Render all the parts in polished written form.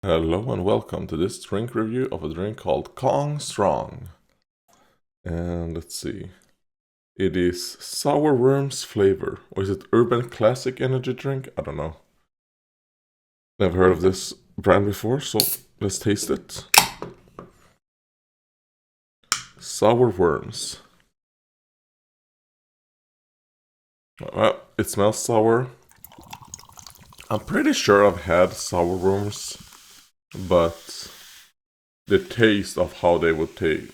Hello and welcome to this drink review of a drink called Kong Strong. And let's see. It is sour worms flavor. Or is it Urban Classic energy drink? I don't know. Never heard of this brand before, so let's taste it. Sour worms. Well, it smells sour. I'm pretty sure I've had sour worms, but the taste of how they would taste.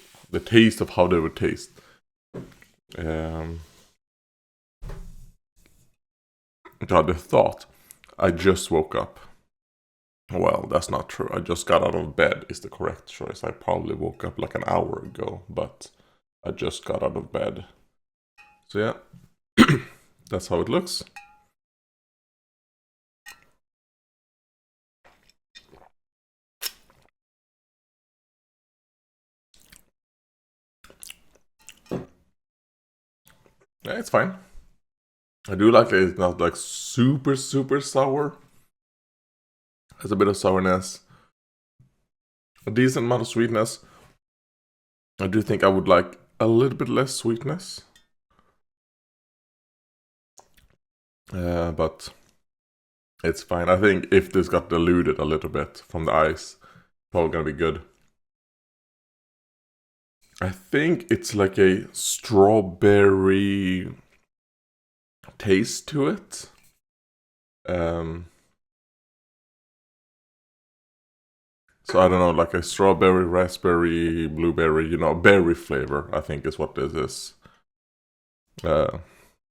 God, the thought. I just woke up. Well, that's not true. I just got out of bed is the correct choice. I probably woke up like an hour ago, but I just got out of bed. So yeah, that's how it looks. Yeah, it's fine. I do like that it's not like super sour. Has a bit of sourness, a decent amount of sweetness. I do think I would like a little bit less sweetness. But it's fine. I think if this got diluted a little bit from the ice, probably gonna be good. I think it's like a strawberry taste to it. So I don't know, like a strawberry, raspberry, blueberry, berry flavor, I think is what this is.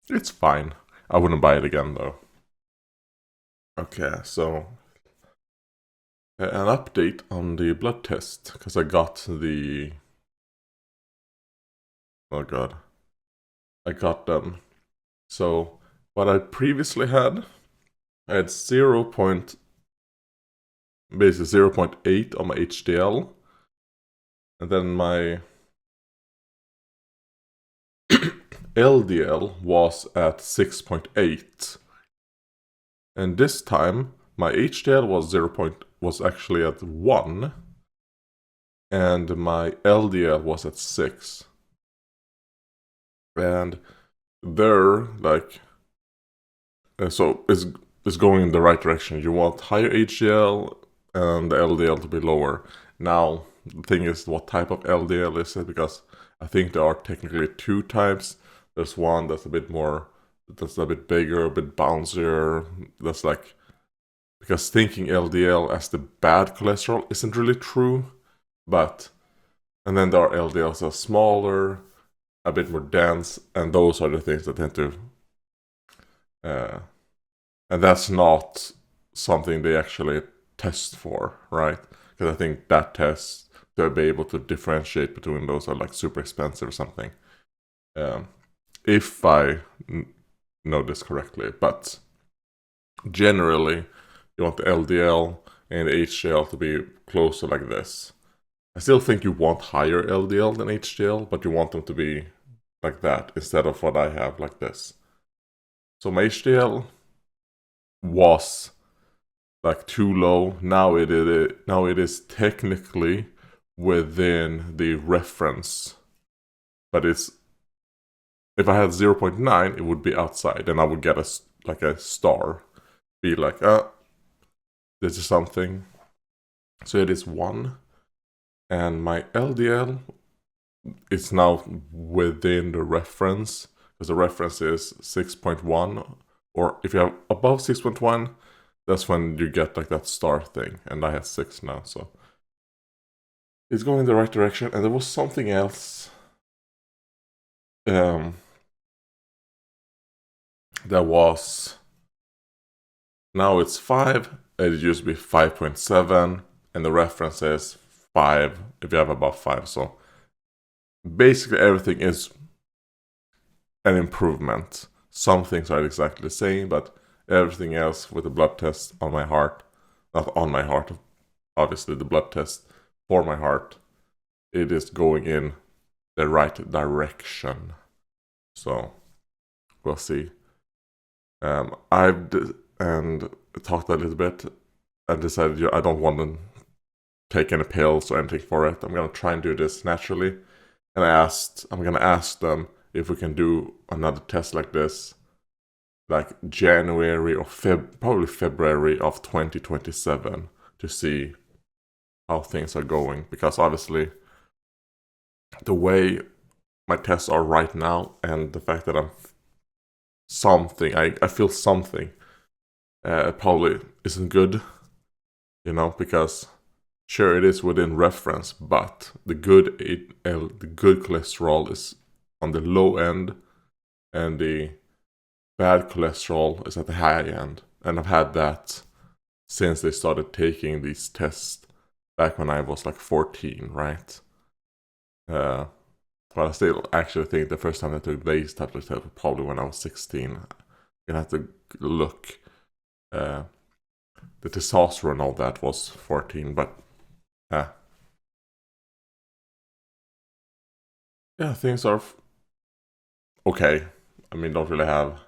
It's fine. I wouldn't buy it again though. Okay, so an update on the blood test, because I got the... Oh god. I got them. So, what I previously had, I had basically 0.8 on my HDL. And then my LDL was at 6.8. And this time, my HDL was actually at 1. And my LDL was at 6. And they're like... so it's going in the right direction. You want higher HDL and the LDL to be lower. Now, the thing is, what type of LDL is it? Because I think there are technically two types. There's one that's a bit bigger, a bit bouncier. That's like, because thinking LDL as the bad cholesterol isn't really true. And then there are LDLs that are smaller, a bit more dense, and those are the things that tend to, and that's not something they actually test for, right? Because I think that test to be able to differentiate between those are like super expensive or something. If I know this correctly, but generally you want the LDL and the HDL to be closer like this. I still think you want higher LDL than HDL, but you want them to be like that instead of what I have like this. So my HDL was like too low. Now it is technically within the reference, but it's, if I had 0.9, it would be outside, and I would get a star, be like, this is something. So it is 1, and my LDL is now within the reference, because the reference is 6.1, or if you have above 6.1, that's when you get like that star thing, and I have 6 now, so it's going in the right direction. And there was something else that was, now it's 5, and it used to be 5.7, and the reference is 5 if you have above 5. So basically everything is an improvement. Some things are exactly the same, but everything else with the blood test on my heart, not on my heart, obviously the blood test for my heart, it is going in the right direction. So we'll see. I've talked a little bit I decided I don't want to take any pills or anything for it. I'm gonna try and do this naturally. And I'm gonna ask them if we can do another test like this, like January or probably February of 2027, to see how things are going. Because obviously, the way my tests are right now, and the fact that I feel something, probably isn't good, because sure it is within reference, but the good cholesterol is on the low end, and the bad cholesterol is at the high end. And I've had that since they started taking these tests back when I was like 14, right? But I still actually think the first time I took these types of tests was probably when I was 16. I'm gonna have to look. The testosterone and all that was 14, but yeah, things are okay. I mean, don't really have.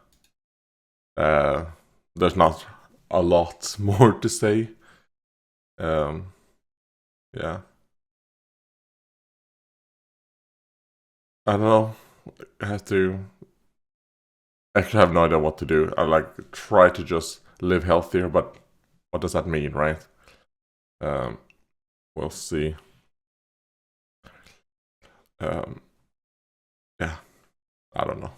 There's not a lot more to say. Yeah, I don't know. I have to. Actually, have no idea what to do. I like try to just live healthier, but what does that mean, right? Um, we'll see. Um, yeah, I don't know.